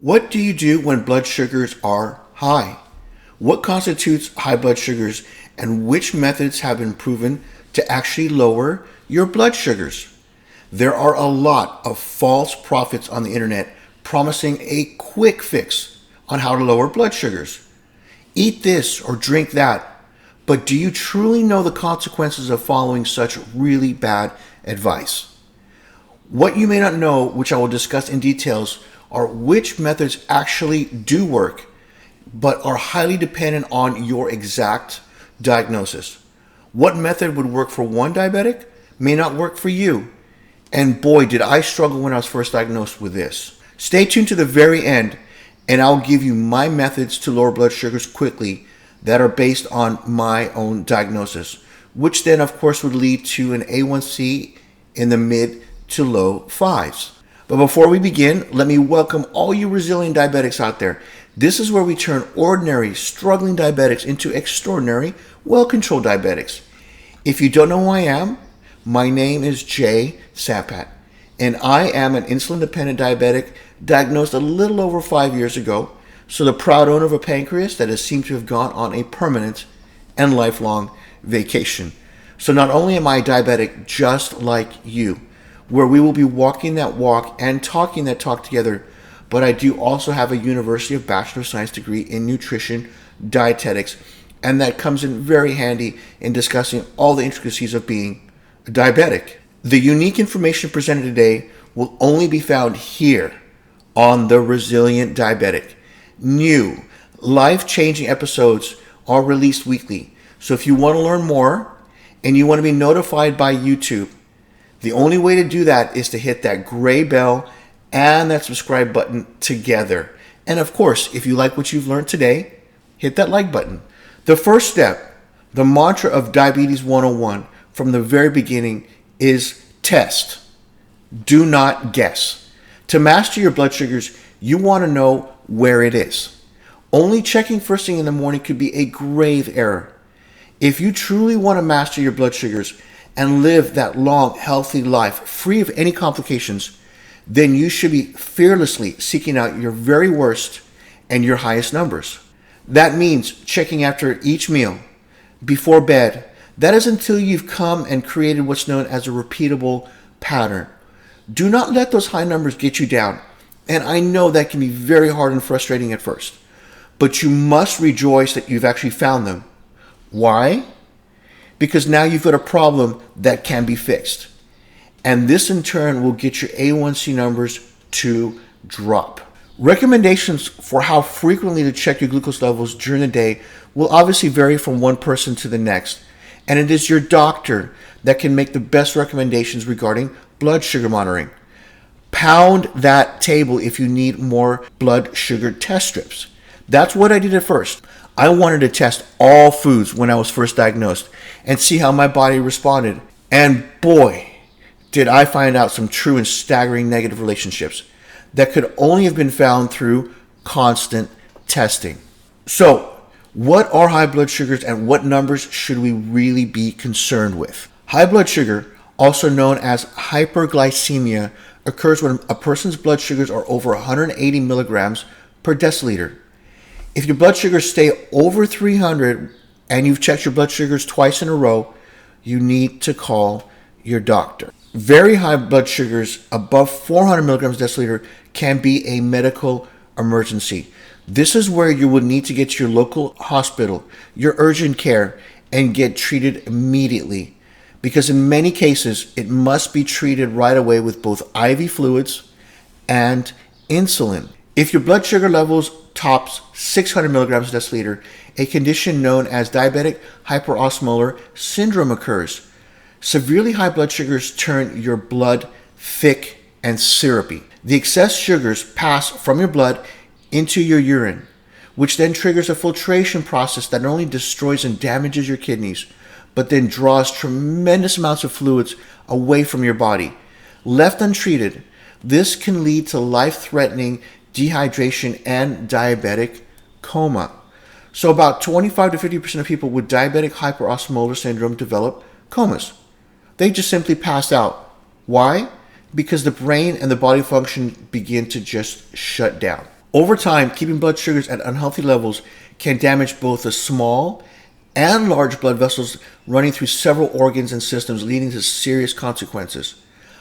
What do you do when blood sugars are high? What constitutes high blood sugars and which methods have been proven to actually lower your blood sugars? There are a lot of false prophets on the internet promising a quick fix on how to lower blood sugars. Eat this or drink that. But do you truly know the consequences of following such really bad advice? What you may not know, which I will discuss in details, are which methods actually do work, but are highly dependent on your exact diagnosis. What method would work for one diabetic may not work for you. And boy, did I struggle when I was first diagnosed with this. Stay tuned to the very end, and I'll give you my methods to lower blood sugars quickly that are based on my own diagnosis, which then, of course, would lead to an A1C in the mid to low fives. But before we begin, let me welcome all you resilient diabetics out there. This is where we turn ordinary, struggling diabetics into extraordinary, well-controlled diabetics. If you don't know who I am, my name is Sampat, and I am an insulin-dependent diabetic diagnosed a little over 5 years ago, so the proud owner of a pancreas that has seemed to have gone on a permanent and lifelong vacation. So not only am I diabetic just like you, where we will be walking that walk and talking that talk together, but I do also have a University of Bachelor of Science degree in nutrition, dietetics, and that comes in very handy in discussing all the intricacies of being a diabetic. The unique information presented today will only be found here on The Resilient Diabetic. New, life-changing episodes are released weekly. So if you want to learn more and you want to be notified by YouTube, the only way to do that is to hit that gray bell and that subscribe button together. And of course, if you like what you've learned today, hit that like button. The first step, the mantra of Diabetes 101 from the very beginning is test. Do not guess. To master your blood sugars, you want to know where it is. Only checking first thing in the morning could be a grave error. If you truly want to master your blood sugars and live that long, healthy life free of any complications, then you should be fearlessly seeking out your very worst and your highest numbers. That means checking after each meal, before bed. That is until you've come and created what's known as a repeatable pattern. Do not let those high numbers get you down. And I know that can be very hard and frustrating at first, but you must rejoice that you've actually found them. Why? Because now you've got a problem that can be fixed. And this in turn will get your A1C numbers to drop. Recommendations for how frequently to check your glucose levels during the day will obviously vary from one person to the next. And it is your doctor that can make the best recommendations regarding blood sugar monitoring. Pound that table if you need more blood sugar test strips. That's what I did at first. I wanted to test all foods when I was first diagnosed and see how my body responded. And boy, did I find out some true and staggering negative relationships that could only have been found through constant testing. So, what are high blood sugars and what numbers should we really be concerned with? High blood sugar, also known as hyperglycemia, occurs when a person's blood sugars are over 180 milligrams per deciliter. If your blood sugars stay over 300 and you've checked your blood sugars twice in a row, you need to call your doctor. Very high blood sugars above 400 milligrams per deciliter can be a medical emergency. This is where you would need to get to your local hospital, your urgent care, and get treated immediately. Because in many cases, it must be treated right away with both IV fluids and insulin. If your blood sugar levels tops 600 milligrams per deciliter, a condition known as diabetic hyperosmolar syndrome occurs. Severely high blood sugars turn your blood thick and syrupy. The excess sugars pass from your blood into your urine, which then triggers a filtration process that not only destroys and damages your kidneys, but then draws tremendous amounts of fluids away from your body. Left untreated, this can lead to life-threatening dehydration and diabetic coma. So about 25 to 50% of people with diabetic hyperosmolar syndrome develop comas. They just simply pass out. Why? Because the brain and the body function begin to just shut down. Over time, keeping blood sugars at unhealthy levels can damage both the small and large blood vessels running through several organs and systems, leading to serious consequences.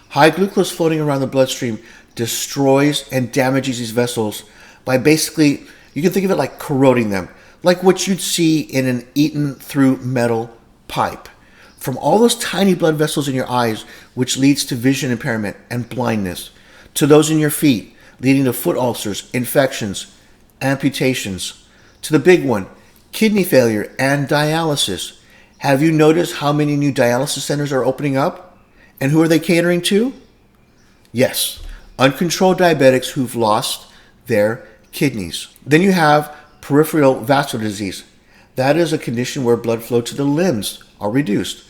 High glucose floating around the bloodstream destroys and damages these vessels by basically, you can think of it like corroding them, like what you'd see in an eaten through metal pipe. From all those tiny blood vessels in your eyes, which leads to vision impairment and blindness, to those in your feet, leading to foot ulcers, infections, amputations, to the big one, kidney failure and dialysis. Have you noticed how many new dialysis centers are opening up? And who are they catering to? Yes, uncontrolled diabetics who've lost their kidneys. Then you have peripheral vascular disease. That is a condition where blood flow to the limbs are reduced.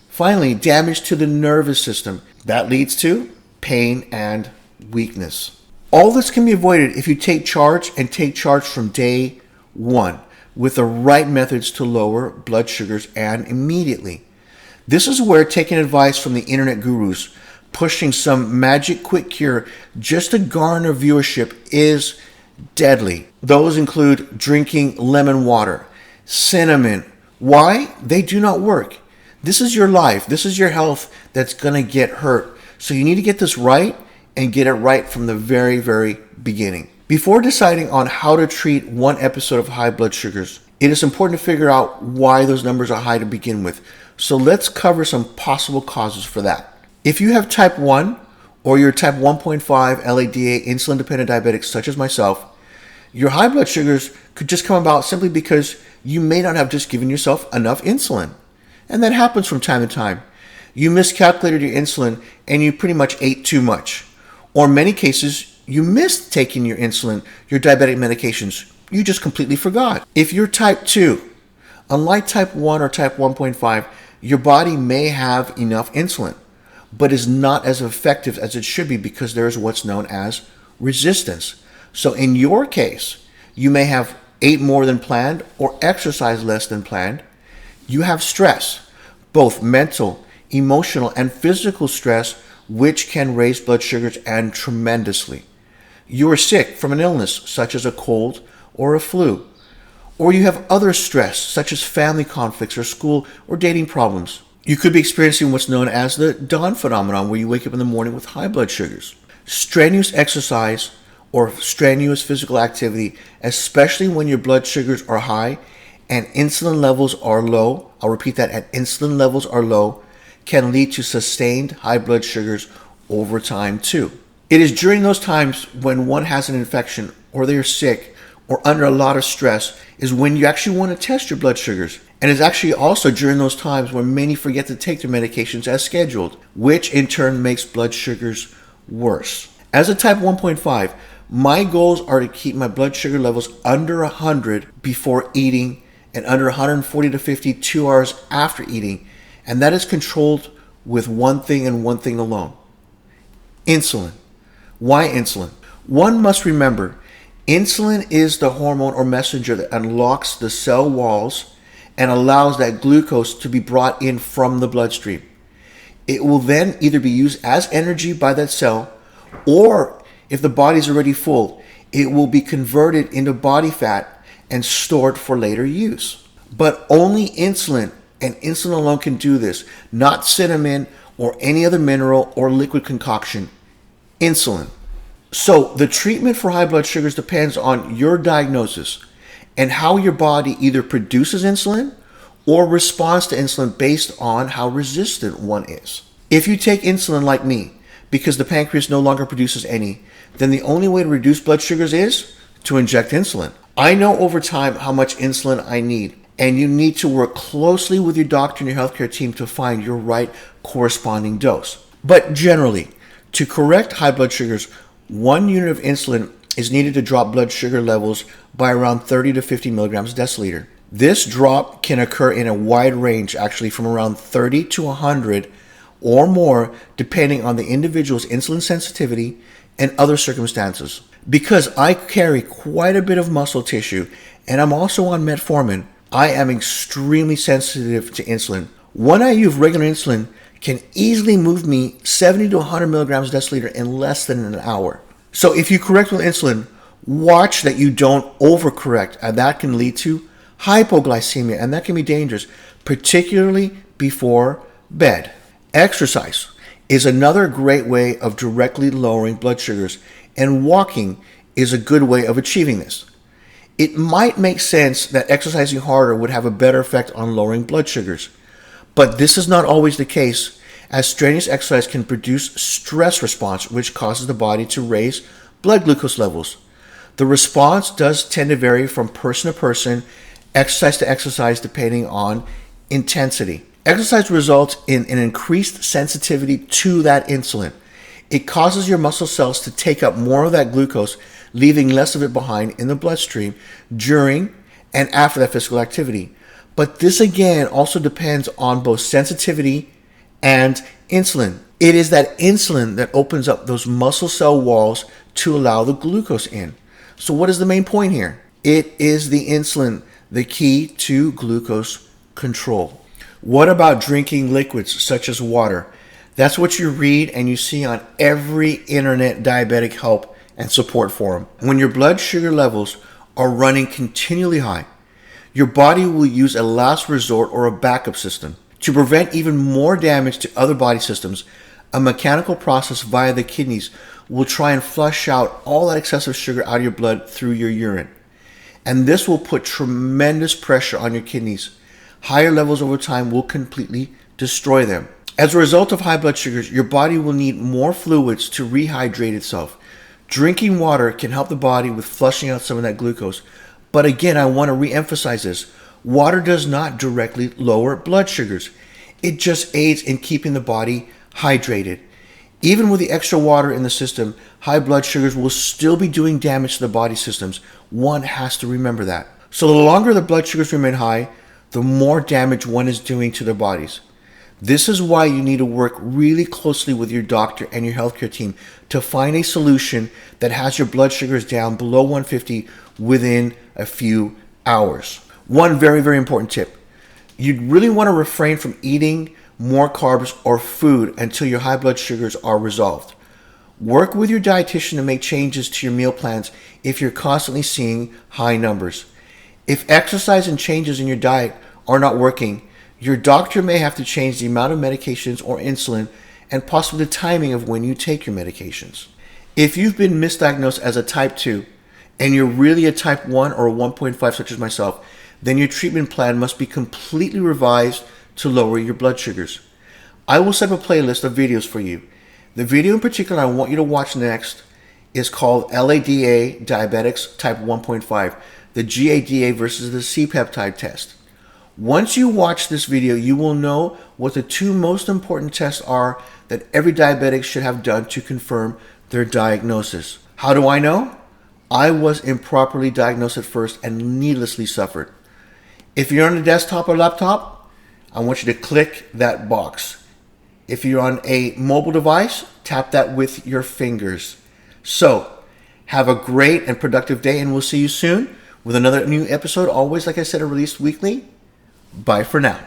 Finally, damage to the nervous system. That leads to pain and weakness. All this can be avoided if you take charge and take charge from day one with the right methods to lower blood sugars and immediately. This is where taking advice from the internet gurus, pushing some magic quick cure just to garner viewership is deadly. Those include drinking lemon water, cinnamon. Why? They do not work. This is your life. This is your health that's going to get hurt. So you need to get this right and get it right from the very, very beginning. Before deciding on how to treat one episode of high blood sugars, it is important to figure out why those numbers are high to begin with. So let's cover some possible causes for that. If you have type 1 or you're type 1.5 LADA insulin-dependent diabetic such as myself, your high blood sugars could just come about simply because you may not have just given yourself enough insulin. And that happens from time to time. You miscalculated your insulin and you pretty much ate too much. Or in many cases, you missed taking your insulin, your diabetic medications. You just completely forgot. If you're type 2, unlike type 1 or type 1.5, your body may have enough insulin, but is not as effective as it should be because there is what's known as resistance. So in your case, you may have ate more than planned or exercised less than planned. You have stress, both mental, emotional, and physical stress, which can raise blood sugars and tremendously. You are sick from an illness such as a cold or a flu, or you have other stress such as family conflicts or school or dating problems. You could be experiencing what's known as the dawn phenomenon, where you wake up in the morning with high blood sugars. Strenuous exercise or strenuous physical activity, especially when your blood sugars are high and insulin levels are low, I'll repeat that, and insulin levels are low, can lead to sustained high blood sugars over time too. It is during those times when one has an infection or they are sick or under a lot of stress is when you actually want to test your blood sugars. And it's actually also during those times when many forget to take their medications as scheduled, which in turn makes blood sugars worse. As a type 1.5, my goals are to keep my blood sugar levels under 100 before eating and under 140 to 50 2 hours after eating. And that is controlled with one thing and one thing alone: insulin. Why insulin? One must remember, insulin is the hormone or messenger that unlocks the cell walls and allows that glucose to be brought in from the bloodstream. It will then either be used as energy by that cell, or if the body is already full, it will be converted into body fat and stored for later use. But only insulin and insulin alone can do this, not cinnamon or any other mineral or liquid concoction. Insulin. So the treatment for high blood sugars depends on your diagnosis and how your body either produces insulin or responds to insulin based on how resistant one is. If you take insulin like me, because the pancreas no longer produces any, then the only way to reduce blood sugars is to inject insulin. I know over time how much insulin I need, and you need to work closely with your doctor and your healthcare team to find your right corresponding dose. But generally, to correct high blood sugars, 1 unit of insulin is needed to drop blood sugar levels by around 30 to 50 milligrams per deciliter. This drop can occur in a wide range, actually from around 30 to 100 or more, depending on the individual's insulin sensitivity and other circumstances. Because I carry quite a bit of muscle tissue and I'm also on metformin, I am extremely sensitive to insulin. 1 IU of regular insulin can easily move me 70 to 100 milligrams per deciliter in less than an hour. So if you correct with insulin, Watch that you don't overcorrect, and that can lead to hypoglycemia, and that can be dangerous, particularly before bed. Exercise is another great way of directly lowering blood sugars, and walking is a good way of achieving this. It might make sense that exercising harder would have a better effect on lowering blood sugars, but this is not always the case, as strenuous exercise can produce stress response, which causes the body to raise blood glucose levels. The response does tend to vary from person to person, exercise to exercise, depending on intensity. Exercise results in an increased sensitivity to that insulin. It causes your muscle cells to take up more of that glucose, leaving less of it behind in the bloodstream during and after that physical activity. But this again also depends on both sensitivity and insulin. It is that insulin that opens up those muscle cell walls to allow the glucose in. So what is the main point here? It is the insulin, the key to glucose control. What about drinking liquids such as water? That's what you read and you see on every internet diabetic help and support forum. When your blood sugar levels are running continually high, your body will use a last resort or a backup system. To prevent even more damage to other body systems, a mechanical process via the kidneys will try and flush out all that excessive sugar out of your blood through your urine. And this will put tremendous pressure on your kidneys. Higher levels over time will completely destroy them. As a result of high blood sugars, your body will need more fluids to rehydrate itself. Drinking water can help the body with flushing out some of that glucose. But again, I want to re-emphasize this. Water does not directly lower blood sugars. It just aids in keeping the body hydrated. Even with the extra water in the system, high blood sugars will still be doing damage to the body systems. One has to remember that. So the longer the blood sugars remain high, the more damage one is doing to their bodies. This is why you need to work really closely with your doctor and your healthcare team to find a solution that has your blood sugars down below 150 within a few hours. One very, very important tip. You'd really want to refrain from eating more carbs or food until your high blood sugars are resolved. Work with your dietitian to make changes to your meal plans if you're constantly seeing high numbers. If exercise and changes in your diet are not working, your doctor may have to change the amount of medications or insulin and possibly the timing of when you take your medications. If you've been misdiagnosed as a type 2 and you're really a type 1 or a 1.5 such as myself, then your treatment plan must be completely revised to lower your blood sugars. I will set up a playlist of videos for you. The video in particular I want you to watch next is called LADA Diabetics Type 1.5, the GADA versus the C-peptide test. Once you watch this video, you will know what the two most important tests are that every diabetic should have done to confirm their diagnosis. How do I know? I was improperly diagnosed at first and needlessly suffered. If you're on a desktop or laptop, I want you to click that box. If you're on a mobile device, tap that with your fingers. So, have a great and productive day, and we'll see you soon with another new episode. Always, like I said, released weekly. Bye for now.